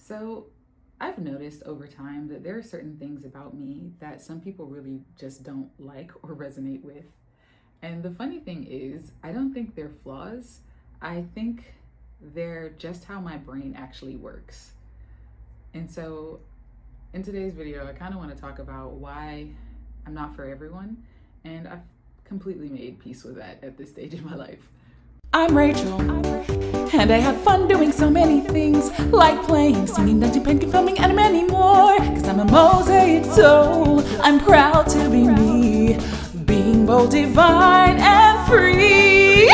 So I've noticed over time that there are certain things about me that some people really just don't like or resonate with. And the funny thing is, I don't think they're flaws. I think they're just how my brain actually works. And so in today's video, I kind of want to talk about why I'm not for everyone. And I've completely made peace with that at this stage in my life. I'm Rachel, and I have fun doing so many things, like playing, singing, dancing, painting, filming, and many more. Cause I'm a Mosaic soul, I'm proud to be me, being bold, divine, and free.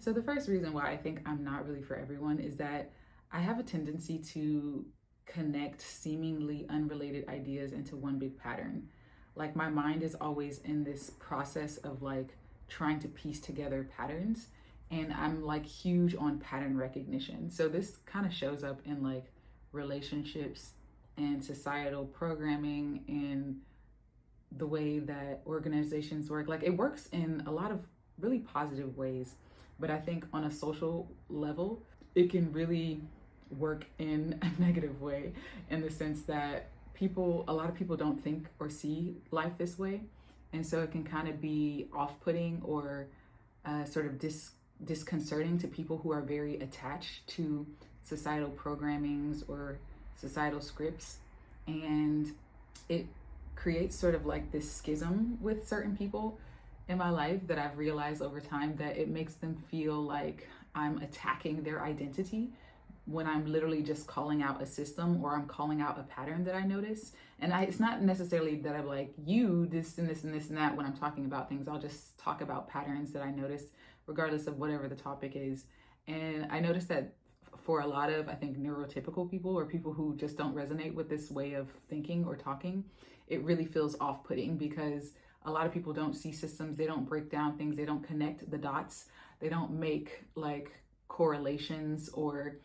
So the first reason why I think I'm not really for everyone is that I have a tendency to connect seemingly unrelated ideas into one big pattern. Like my mind is always in this process of like trying to piece together patterns, and I'm like huge on pattern recognition. So this kind of shows up in like relationships and societal programming and the way that organizations work. Like it works in a lot of really positive ways, but I think on a social level, it can really work in a negative way, in the sense that a lot of people don't think or see life this way. And so it can kind of be off-putting or sort of disconcerting to people who are very attached to societal programmings or societal scripts. And it creates sort of like this schism with certain people in my life that I've realized over time that it makes them feel like I'm attacking their identity when I'm literally just calling out a system or I'm calling out a pattern that I notice. And it's not necessarily that I'm like, you, this and this and this and that when I'm talking about things. I'll just talk about patterns that I noticed, regardless of whatever the topic is. And I noticed that for a lot of, I think, neurotypical people or people who just don't resonate with this way of thinking or talking, it really feels off-putting because a lot of people don't see systems, they don't break down things, they don't connect the dots, they don't make like correlations or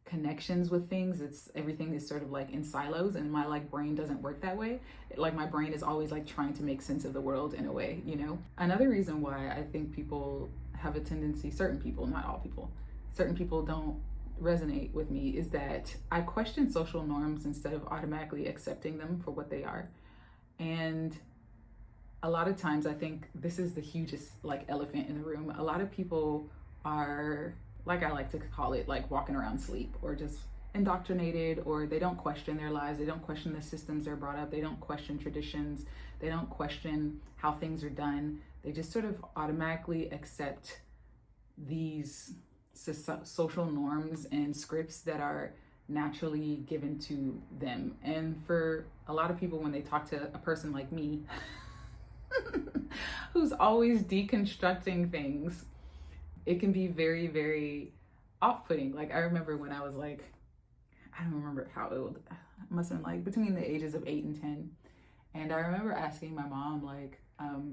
connections with things. It's everything is sort of like in silos, and my like brain doesn't work that way. Like my brain is always like trying to make sense of the world in a way, you know. Another reason why I think people have a tendency, certain people, not all people, certain people don't resonate with me is that I question social norms instead of automatically accepting them for what they are. And a lot of times I think this is the hugest like elephant in the room. A lot of people are, like I like to call it, like walking around sleep or just indoctrinated, or they don't question their lives. They don't question the systems they're brought up. They don't question traditions. They don't question how things are done. They just sort of automatically accept these social norms and scripts that are naturally given to them. And for a lot of people, when they talk to a person like me, who's always deconstructing things, it can be very, very off-putting. Like I remember when I was like, I don't remember how old, I must have been like between the ages of 8 and 10. And I remember asking my mom, like,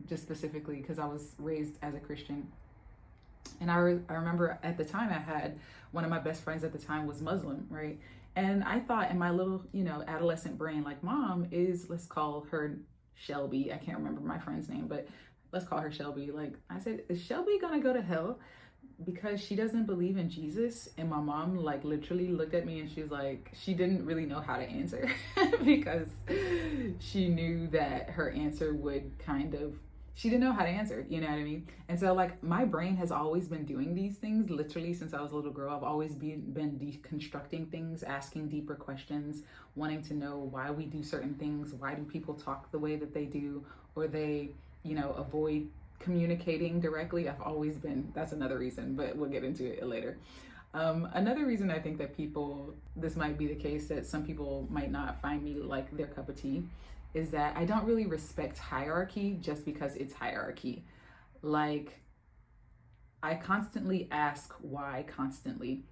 just specifically because I was raised as a Christian. And I remember at the time I had one of my best friends at the time was Muslim, right? And I thought in my little, adolescent brain, like, mom is, let's call her Shelby. I can't remember my friend's name, but let's call her Shelby. Like I said, is Shelby gonna go to hell because she doesn't believe in Jesus? And my mom like literally looked at me and she was like, she didn't really know how to answer because she knew that her answer would she didn't know how to answer, you know what I mean? And so like my brain has always been doing these things literally since I was a little girl. I've always been deconstructing things, asking deeper questions, wanting to know why we do certain things. Why do people talk the way that they do, or they avoid communicating directly? That's another reason, but we'll get into it later. Another reason I think that this might be the case, that some people might not find me like their cup of tea, is that I don't really respect hierarchy just because it's hierarchy. Like I constantly ask why constantly.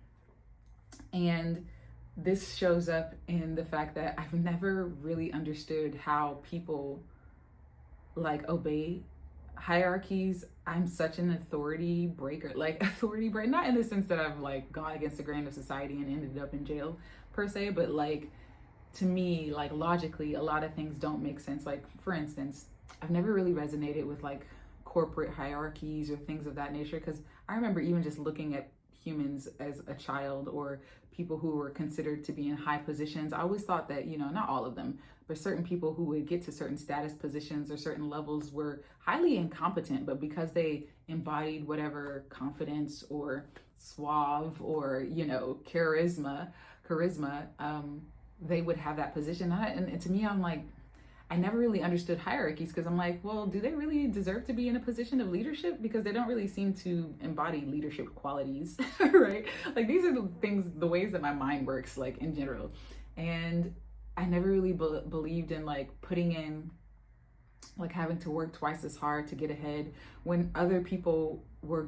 And this shows up in the fact that I've never really understood how people like obey hierarchies. I'm such an authority breaker, not in the sense that I've like gone against the grain of society and ended up in jail per se, but like to me, like logically, a lot of things don't make sense. Like for instance, I've never really resonated with like corporate hierarchies or things of that nature, because I remember even just looking at humans as a child, or people who were considered to be in high positions. I always thought that, not all of them, but certain people who would get to certain status positions or certain levels were highly incompetent, but because they embodied whatever confidence or suave or, charisma, they would have that position. And to me, I'm like, I never really understood hierarchies, because I'm like, well, do they really deserve to be in a position of leadership? Because they don't really seem to embody leadership qualities, right? Like, these are the things, the ways that my mind works, like, in general. And I never really believed in like putting in, like, having to work twice as hard to get ahead when other people were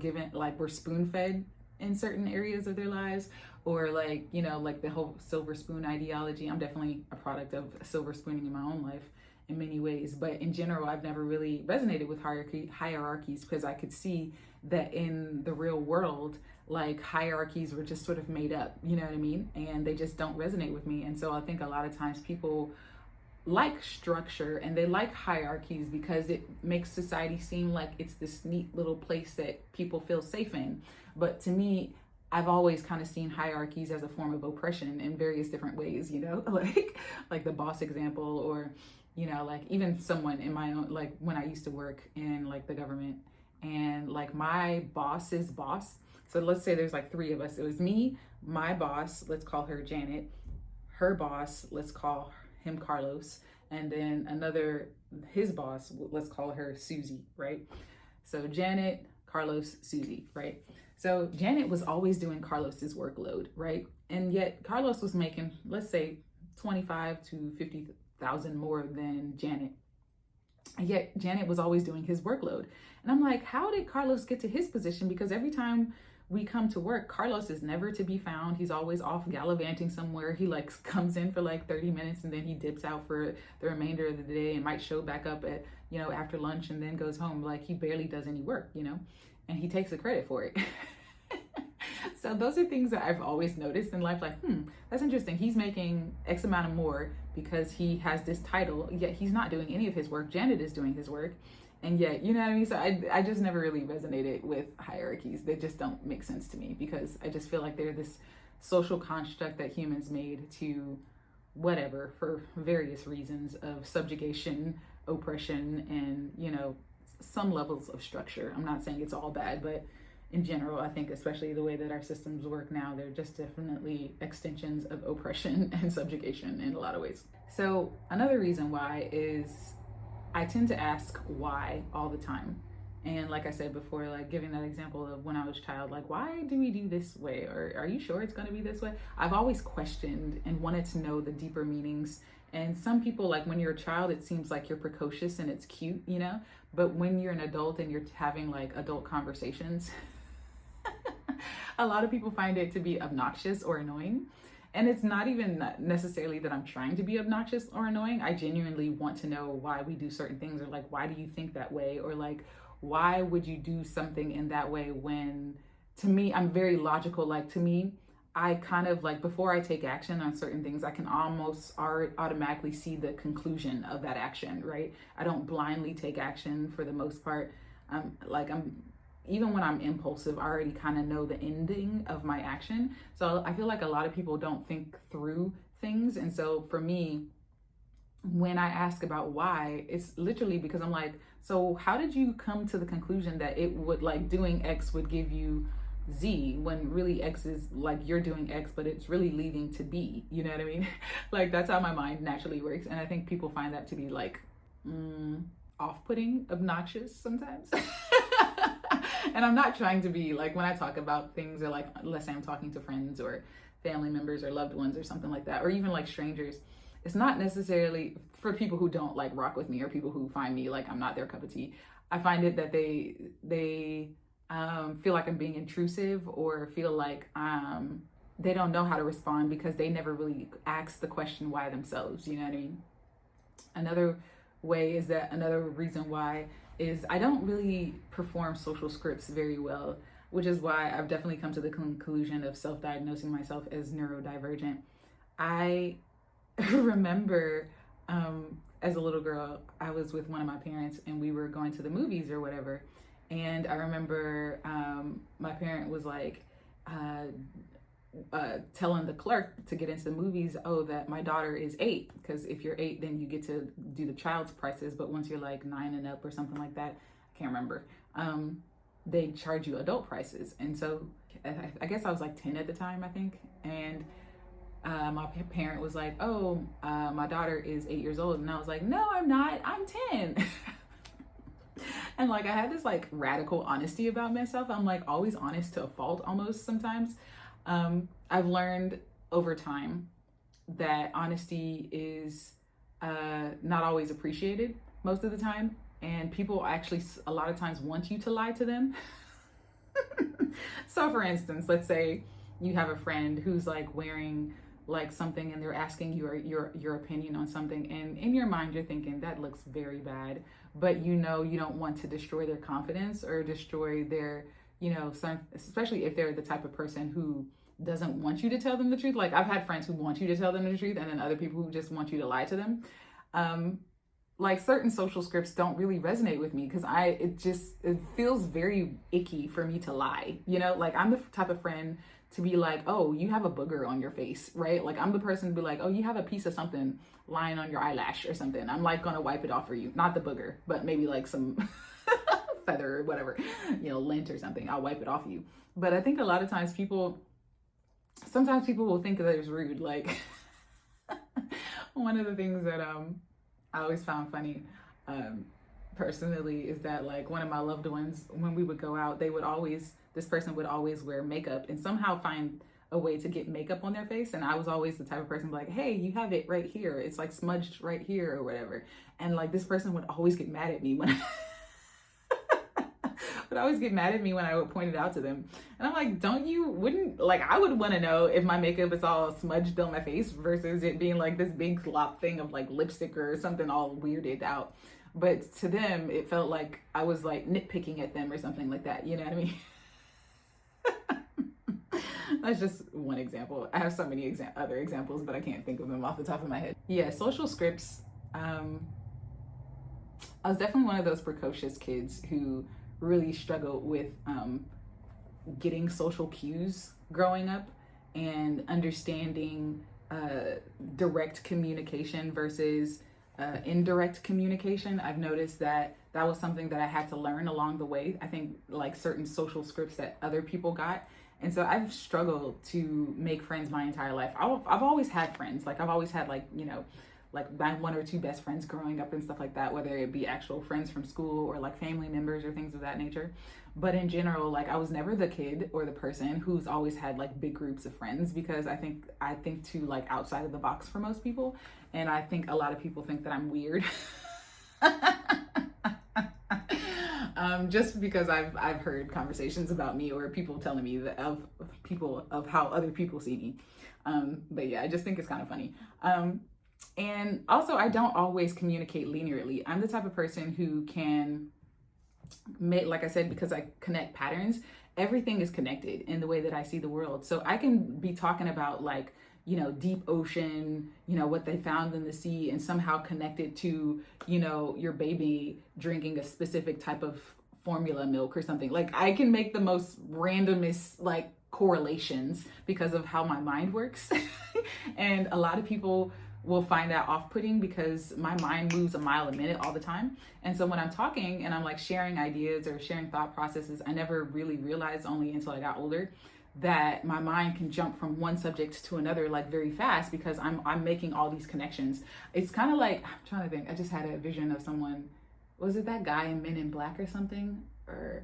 were spoon fed in certain areas of their lives, or like, like the whole silver spoon ideology. I'm definitely a product of silver spooning in my own life in many ways, but in general, I've never really resonated with hierarchies, because I could see that in the real world, like, hierarchies were just sort of made up, you know what I mean? And they just don't resonate with me. And so I think a lot of times people like structure and they like hierarchies because it makes society seem like it's this neat little place that people feel safe in. But to me, I've always kind of seen hierarchies as a form of oppression in various different ways, like the boss example, or, like even someone in my own, like when I used to work in like the government, and like my boss's boss. So let's say there's like three of us. It was me, my boss, let's call her Janet, her boss, let's call him Carlos, and then his boss, let's call her Susie, right? So Janet, Carlos, Susie, right? So Janet was always doing Carlos's workload, right? And yet Carlos was making, let's say, 25 to 50,000 more than Janet. And yet Janet was always doing his workload. And I'm like, how did Carlos get to his position? Because every time we come to work, Carlos is never to be found. He's always off gallivanting somewhere. He like comes in for like 30 minutes and then he dips out for the remainder of the day and might show back up at, after lunch, and then goes home. Like, he barely does any work, and he takes the credit for it. So those are things that I've always noticed in life, like, that's interesting. He's making X amount of more because he has this title, yet he's not doing any of his work. Janet is doing his work. And yet, you know what I mean? So I just never really resonated with hierarchies. They just don't make sense to me, because I just feel like they're this social construct that humans made to whatever, for various reasons of subjugation, oppression, and, some levels of structure. I'm not saying it's all bad, but in general, I think especially the way that our systems work now, they're just definitely extensions of oppression and subjugation in a lot of ways. So another reason why is I tend to ask why all the time. And like I said before, like giving that example of when I was a child, like, why do we do this way? Or are you sure it's going to be this way? I've always questioned and wanted to know the deeper meanings. And some people, like, when you're a child, it seems like you're precocious and it's cute, but when you're an adult and you're having like adult conversations, a lot of people find it to be obnoxious or annoying. And it's not even necessarily that I'm trying to be obnoxious or annoying. I genuinely want to know why we do certain things, or like, why do you think that way? Or like, why would you do something in that way when, to me, I'm very logical. Like, to me, I kind of like, before I take action on certain things, I can almost automatically see the conclusion of that action, right? I don't blindly take action for the most part. Even when I'm impulsive, I already kind of know the ending of my action. So I feel like a lot of people don't think through things. And so for me, when I ask about why, it's literally because I'm like, so how did you come to the conclusion that it would, like, doing X would give you Z, when really X is like, you're doing X, but it's really leading to B, you know what I mean? Like, that's how my mind naturally works. And I think people find that to be like off-putting, obnoxious sometimes. And I'm not trying to be like, when I talk about things, or like, let's say I'm talking to friends or family members or loved ones or something like that, or even like strangers, it's not necessarily for people who don't like rock with me, or people who find me like I'm not their cup of tea. I find it that they feel like I'm being intrusive, or feel like they don't know how to respond because they never really ask the question why themselves, you know what I mean? Another reason why is I don't really perform social scripts very well, which is why I've definitely come to the conclusion of self-diagnosing myself as neurodivergent. I remember as a little girl, I was with one of my parents and we were going to the movies or whatever. And I remember my parent was like, telling the clerk to get into the movies, oh, that my daughter is 8, because if you're 8, then you get to do the child's prices, but once you're like 9 and up or something like that, I can't remember, they charge you adult prices. And so I guess I was like 10 at the time, I think, and my parent was like, oh, my daughter is 8 years old, and I was like, no, I'm not, I'm 10. And like I had this like radical honesty about myself. I'm like always honest to a fault almost sometimes. I've learned over time that honesty is not always appreciated most of the time, and people actually a lot of times want you to lie to them. So for instance, let's say you have a friend who's like wearing like something and they're asking your opinion on something, and in your mind you're thinking that looks very bad, but you know you don't want to destroy their confidence or destroy their, you know, some, especially if they're the type of person who doesn't want you to tell them the truth. Like I've had friends who want you to tell them the truth, and then other people who just want you to lie to them. Like certain social scripts don't really resonate with me because it feels very icky for me to lie. You know, like I'm the type of friend to be like, oh, you have a booger on your face, right? Like I'm the person to be like, oh, you have a piece of something lying on your eyelash or something. I'm like gonna wipe it off for you. Not the booger, but maybe like some feather or whatever, you know, lint or something. I'll wipe it off you. But I think a lot of times sometimes people will think that it's rude. Like one of the things that I always found funny personally is that like one of my loved ones, when we would go out, this person would always wear makeup and somehow find a way to get makeup on their face. And I was always the type of person like, hey, you have it right here. It's like smudged right here or whatever. And like this person would always get mad at me when I would point it out to them. And I'm like, I would want to know if my makeup is all smudged on my face versus it being like this big glop thing of like lipstick or something all weirded out. But to them, it felt like I was like nitpicking at them or something like that. You know what I mean? That's just one example. I have so many other examples, but I can't think of them off the top of my head. Yeah, social scripts. I was definitely one of those precocious kids who really struggled with getting social cues growing up and understanding direct communication versus indirect communication. I've noticed that was something that I had to learn along the way. I think like certain social scripts that other people got. And so I've struggled to make friends my entire life. I've always had friends. Like I've always had like, you know, like my 1 or 2 best friends growing up and stuff like that, whether it be actual friends from school or like family members or things of that nature. But in general, like I was never the kid or the person who's always had like big groups of friends, because I think too like outside of the box for most people. And I think a lot of people think that I'm weird. Just because I've heard conversations about me or people telling me of how other people see me. But yeah, I just think it's kind of funny. And also, I don't always communicate linearly. I'm the type of person who can make, like I said, because I connect patterns, everything is connected in the way that I see the world. So I can be talking about like, you know, deep ocean, you know, what they found in the sea, and somehow connect it to, you know, your baby drinking a specific type of formula milk or something. Like I can make the most randomest like correlations because of how my mind works. And a lot of people will find that off-putting because my mind moves a mile a minute all the time. And so when I'm talking and I'm like sharing ideas or sharing thought processes, I never really realized, only until I got older, that my mind can jump from one subject to another like very fast because I'm making all these connections. It's kind of like, I'm trying to think, I just had a vision of someone, was it that guy in Men in Black or something? Or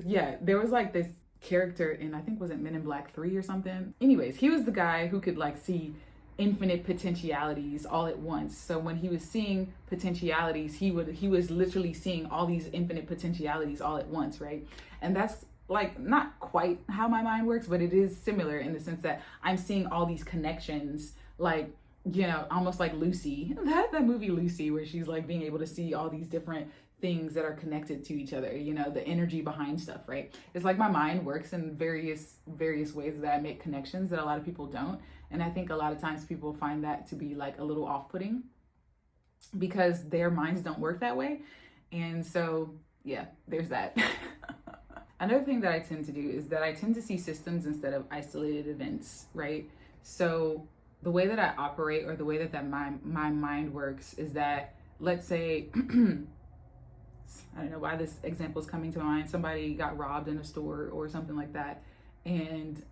yeah, there was like this character in, I think, was it Men in Black 3 or something? Anyways, he was the guy who could like see infinite potentialities all at once. So when he was seeing potentialities, he was literally seeing all these infinite potentialities all at once, right? And that's like not quite how my mind works, but it is similar in the sense that I'm seeing all these connections, like, you know, almost like Lucy, that movie Lucy, where she's like being able to see all these different things that are connected to each other, you know, the energy behind stuff, right? It's like my mind works in various ways that I make connections that a lot of people don't. And I think a lot of times people find that to be like a little off-putting because their minds don't work that way. And so, yeah, there's that. Another thing that I tend to do is that I tend to see systems instead of isolated events, right? So the way that I operate, or the way that my mind works, is that, let's say, I don't know why this example is coming to mind. Somebody got robbed in a store or something like that, and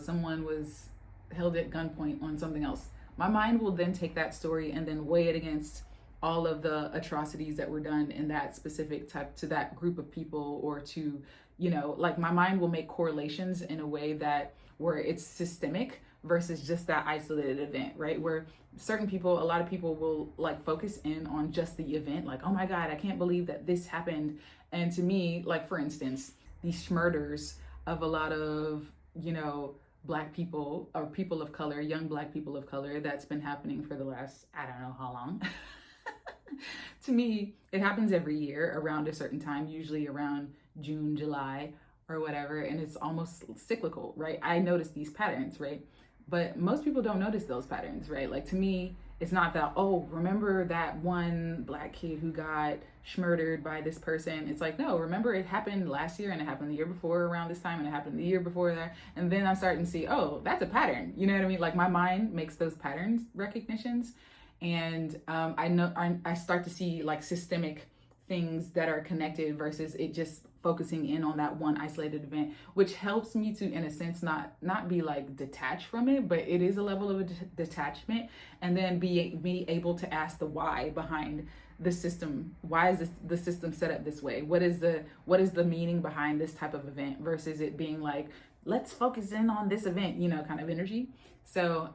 someone was held at gunpoint on something else. My mind will then take that story and then weigh it against all of the atrocities that were done in that specific type, to that group of people, or to, like, my mind will make correlations in a way that where it's systemic versus just that isolated event, right? Where a lot of people will like focus in on just the event, like, oh my God, I can't believe that this happened. And to me, like, for instance, these murders of a lot of, Black people, or people of color, young Black people of color, that's been happening for the last, I don't know how long. To me, it happens every year around a certain time, usually around June, July, or whatever, and it's almost cyclical, right? I notice these patterns, right? But most people don't notice those patterns, right? Like, to me, it's not that, oh, remember that one Black kid who got murdered by this person. It's like, no, remember, it happened last year, and it happened the year before around this time, and it happened the year before that. And then I'm starting to see, oh, that's a pattern. You know what I mean? Like, my mind makes those patterns recognitions. And I start to see like systemic things that are connected versus it just focusing in on that one isolated event, which helps me to, in a sense, not be like detached from it, but it is a level of detachment, and then be able to ask the why behind the system. Why is the system set up this way? What is the meaning behind this type of event, versus it being like, let's focus in on this event, kind of energy. So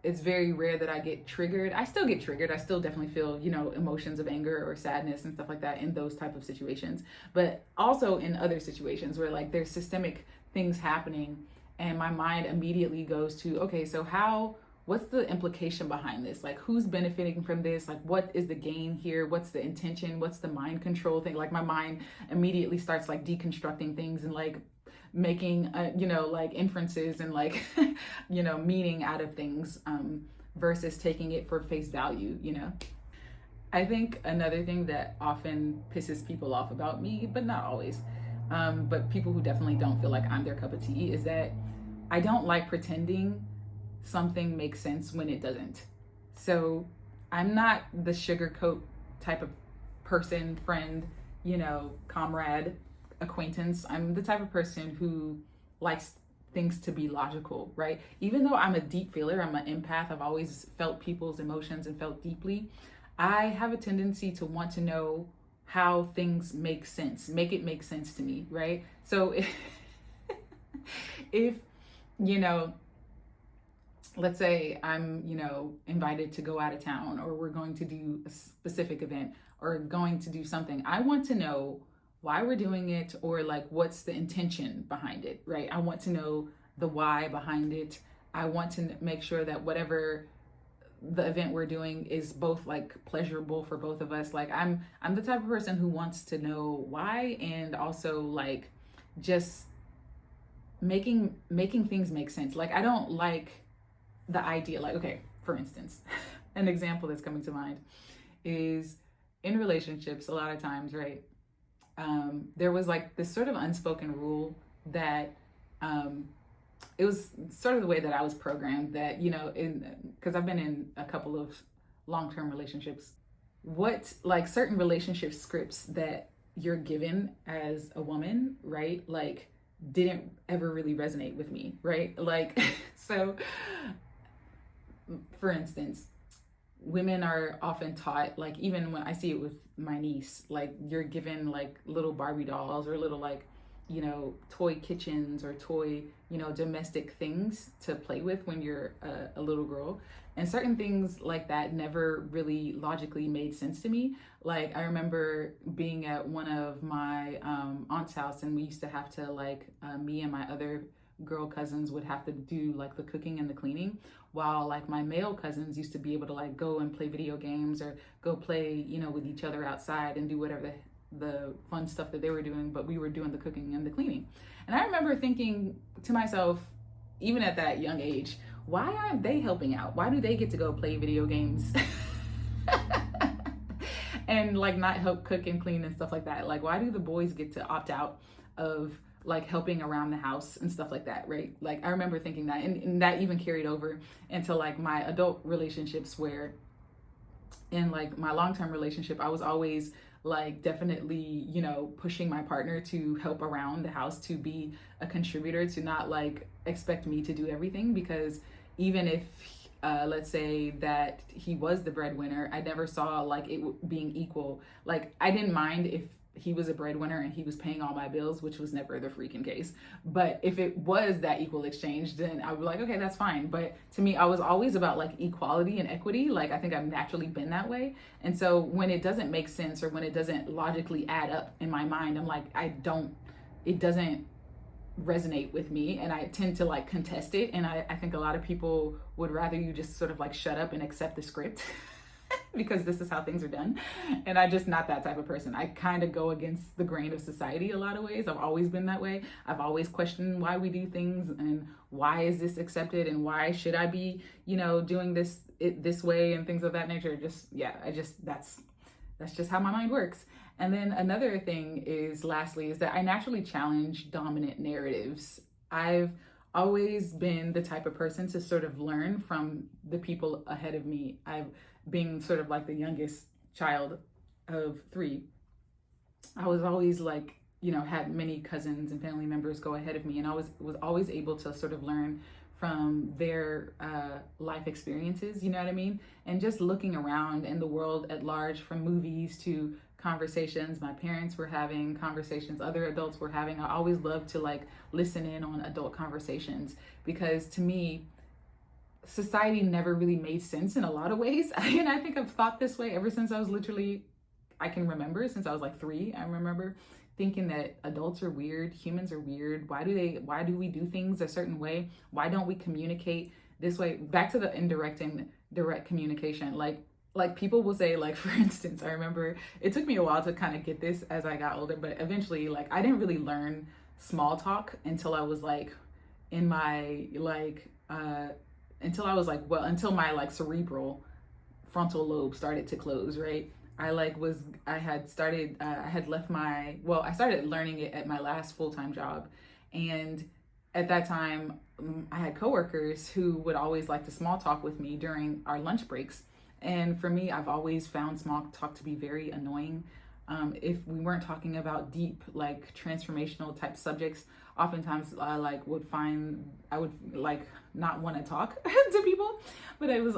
it's very rare that I get triggered. I still get triggered. I still definitely feel, emotions of anger or sadness and stuff like that in those type of situations. But also in other situations where like there's systemic things happening, and my mind immediately goes to, okay, so what's the implication behind this? Like, who's benefiting from this? Like, what is the gain here? What's the intention? What's the mind control thing? Like, my mind immediately starts like deconstructing things and like making like inferences and like meaning out of things, versus taking it for face value. I think another thing that often pisses people off about me, but not always, but people who definitely don't feel like I'm their cup of tea, is that I don't like pretending something makes sense when it doesn't. So I'm not the sugarcoat type of person, friend, comrade, acquaintance. I'm the type of person who likes things to be logical, right? Even though I'm a deep feeler, I'm an empath, I've always felt people's emotions and felt deeply, I have a tendency to want to know how things make sense, make it make sense to me, right? So if let's say I'm, invited to go out of town, or we're going to do a specific event, or going to do something, I want to know why we're doing it, or like what's the intention behind it, right? I want to know the why behind it. I want to make sure that whatever the event we're doing is both like pleasurable for both of us. Like, I'm the type of person who wants to know why, and also like just making things make sense. Like, I don't like the idea, like, okay, for instance, an example that's coming to mind is in relationships, a lot of times, right? There was like this sort of unspoken rule that it was sort of the way that I was programmed, that, because I've been in a couple of long-term relationships, what like certain relationship scripts that you're given as a woman, right? Like, didn't ever really resonate with me, right? Like, so for instance, women are often taught, like, even when I see it with my niece, like, you're given like little Barbie dolls, or little like, toy kitchens, or toy, domestic things to play with when you're a little girl. And certain things like that never really logically made sense to me. Like, I remember being at one of my aunt's house, and we used to have to like, me and my other girl cousins would have to do like the cooking and the cleaning, while like my male cousins used to be able to like go and play video games, or go play, with each other outside and do whatever the fun stuff that they were doing, but we were doing the cooking and the cleaning. And I remember thinking to myself, even at that young age, why aren't they helping out? Why do they get to go play video games? and like not help cook and clean and stuff like that. Like, why do the boys get to opt out of like helping around the house and stuff like that, right? Like, I remember thinking that, and that even carried over into like my adult relationships, where in like my long-term relationship, I was always like definitely, you know, pushing my partner to help around the house, to be a contributor, to not like expect me to do everything. Because even if let's say that he was the breadwinner, I never saw like it being equal. Like, I didn't mind if he was a breadwinner and he was paying all my bills, which was never the freaking case. But if it was that equal exchange, then I would be like, okay, that's fine. But to me, I was always about like equality and equity. Like, I think I've naturally been that way. And so when it doesn't make sense, or when it doesn't logically add up in my mind, I'm like, it doesn't resonate with me, and I tend to like contest it. And I think a lot of people would rather you just sort of like shut up and accept the script because this is how things are done. And I'm just not that type of person. I kind of go against the grain of society a lot of ways. I've always been that way. I've always questioned why we do things, and why is this accepted, and why should I be, you know, doing this way, and things of that nature. That's just how my mind works. And then another thing is, lastly, is that I naturally challenge dominant narratives. I've always been the type of person to sort of learn from the people ahead of me. I've being sort of like the youngest child of 3, I was always like, you know, had many cousins and family members go ahead of me, and I was always able to sort of learn from their life experiences, you know what I mean? And just looking around in the world at large, from movies to conversations my parents were having, conversations other adults were having. I always loved to like listen in on adult conversations, because to me, society never really made sense in a lot of ways. And I think I've thought this way ever since I can remember, since I was like 3. I remember thinking that adults are weird, humans are weird. Why do we do things a certain way? Why don't we communicate this way? Back to the indirect and direct communication. Like people will say, like, for instance, I remember it took me a while to kind of get this as I got older, but eventually, like, I didn't really learn small talk until I was like in my until my like cerebral frontal lobe started to close, right? I started learning it at my last full-time job. And at that time, I had coworkers who would always like to small talk with me during our lunch breaks. And for me, I've always found small talk to be very annoying. If we weren't talking about deep, like transformational type subjects, oftentimes I would like not want to talk to people. But it was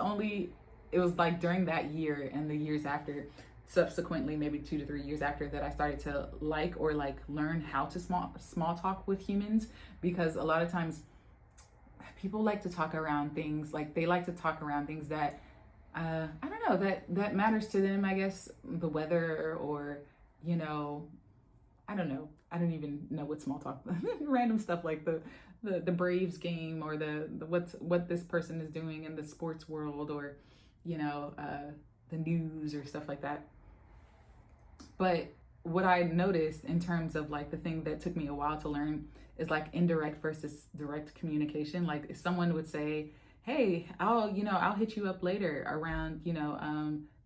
like during that year and the years after, subsequently maybe 2 to 3 years after, that I started to like learn how to small talk with humans. Because a lot of times people like to talk around things, like they like to talk around things that I don't know, that matters to them, I guess, the weather, or, you know, I don't know. I don't even know what small talk, random stuff like the Braves game, or the what this person is doing in the sports world, or, you know, the news or stuff like that. But what I noticed in terms of like the thing that took me a while to learn is like indirect versus direct communication. Like, if someone would say, hey, I'll hit you up later around,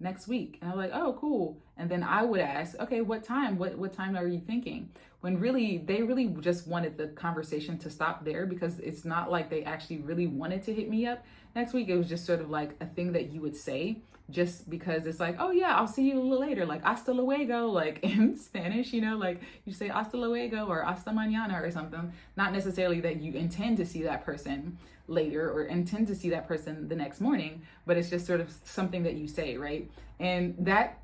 next week. And I'm like, oh, cool. And then I would ask, okay, what time? What time are you thinking? When really, they really just wanted the conversation to stop there, because it's not like they actually really wanted to hit me up next week. It was just sort of like a thing that you would say just because it's like, oh yeah, I'll see you a little later. Like, hasta luego, like in Spanish, like you say hasta luego or hasta mañana or something. Not necessarily that you intend to see that person later or intend to see that person the next morning, but it's just sort of something that you say, right? And that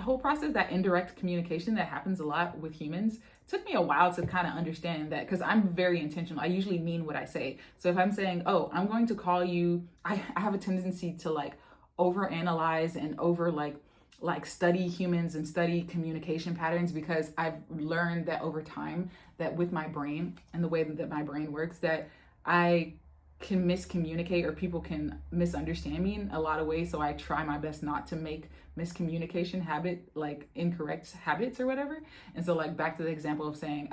whole process, that indirect communication that happens a lot with humans, took me a while to kind of understand that, because I'm very intentional. I usually mean what I say. So if I'm saying, oh, I'm going to call you, I have a tendency to like overanalyze and over like study humans and study communication patterns, because I've learned that over time that with my brain and the way that my brain works, that I can miscommunicate, or people can misunderstand me in a lot of ways. So I try my best not to make miscommunication incorrect habits or whatever. And so like back to the example of saying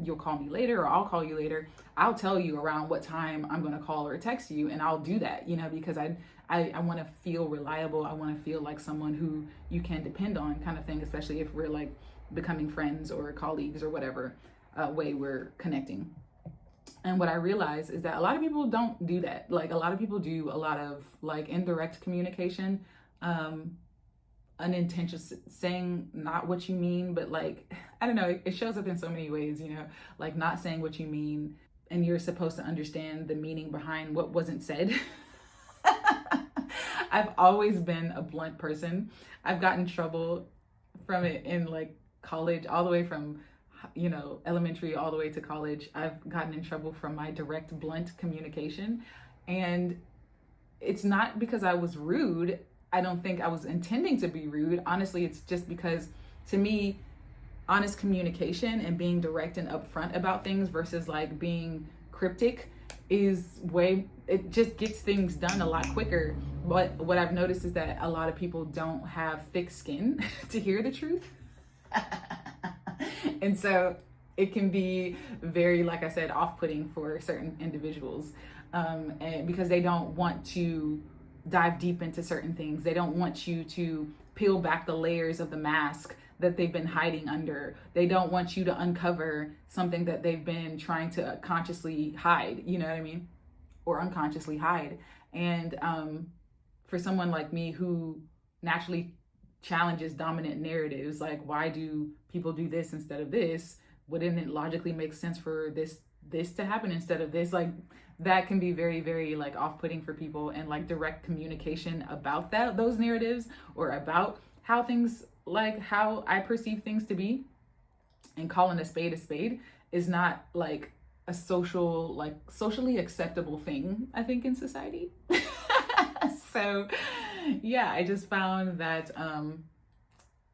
you'll call me later, or I'll call you later. I'll tell you around what time I'm going to call or text you, and I'll do that, because I want to feel reliable. I want to feel like someone who you can depend on, kind of thing, especially if we're like becoming friends or colleagues or whatever way we're connecting. And what I realize is that a lot of people don't do that. Like a lot of people do a lot of like indirect communication, unintentional, saying not what you mean, but like, I don't know, it shows up in so many ways, like not saying what you mean, and you're supposed to understand the meaning behind what wasn't said. I've always been a blunt person. I've gotten in trouble from it in like college, all the way from elementary all the way to college. I've gotten in trouble from my direct, blunt communication. And it's not because I was rude. I don't think I was intending to be rude. Honestly, it's just because to me, honest communication and being direct and upfront about things versus like being cryptic it just gets things done a lot quicker. But what I've noticed is that a lot of people don't have thick skin to hear the truth. And so it can be very, like I said, off-putting for certain individuals, and because they don't want to dive deep into certain things. They don't want you to peel back the layers of the mask that they've been hiding under. They don't want you to uncover something that they've been trying to consciously hide, you know what I mean? Or unconsciously hide. And for someone like me who naturally challenges dominant narratives, like why do people do this instead of this? Wouldn't it logically make sense for this to happen instead of this? Like that can be very, very like off-putting for people, and like direct communication about those narratives, or about how things, like how I perceive things to be, and calling a spade is not like a socially acceptable thing, I think, in society. So yeah, I just found that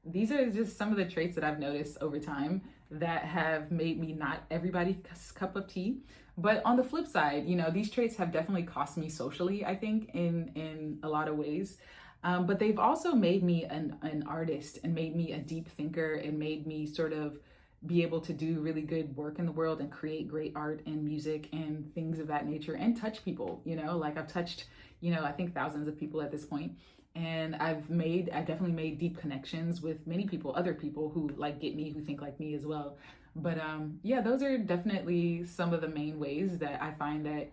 these are just some of the traits that I've noticed over time that have made me not everybody's cup of tea. But on the flip side, these traits have definitely cost me socially, I think, in a lot of ways. But they've also made me an artist, and made me a deep thinker, and made me sort of be able to do really good work in the world and create great art and music and things of that nature, and touch people, like I've touched, I think thousands of people at this point. And I've definitely made deep connections with many people, other people who like get me, who think like me as well. But yeah, those are definitely some of the main ways that I find that,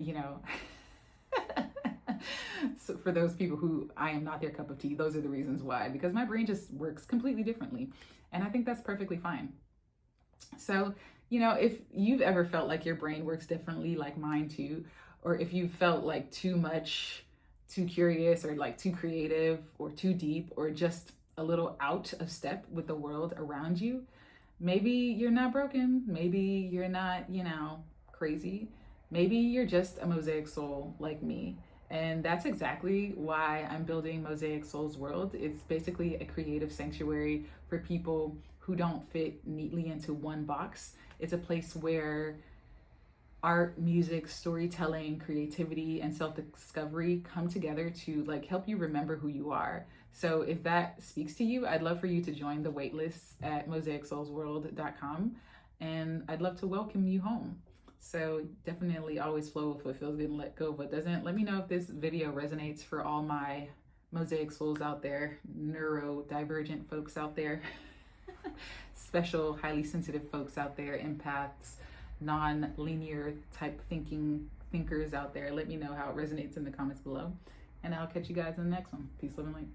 so for those people who I am not their cup of tea, those are the reasons why, because my brain just works completely differently. And I think that's perfectly fine. So, if you've ever felt like your brain works differently, like mine too, or if you felt like too curious, or like too creative, or too deep, or just a little out of step with the world around you, maybe you're not broken. Maybe you're not, crazy. Maybe you're just a Mosaic soul like me. And that's exactly why I'm building Mosaic Soul's World. It's basically a creative sanctuary for people who don't fit neatly into one box. It's a place where art, music, storytelling, creativity, and self-discovery come together to like help you remember who you are. So if that speaks to you, I'd love for you to join the waitlist at mosaicsoulsworld.com, and I'd love to welcome you home. So definitely always flow with what feels good and let go of what doesn't. Let me know if this video resonates for all my Mosaic souls out there, neurodivergent folks out there, special, highly sensitive folks out there, empaths, non-linear type thinkers out there. Let me know how it resonates in the comments below, and I'll catch you guys in the next one. Peace, love, and light.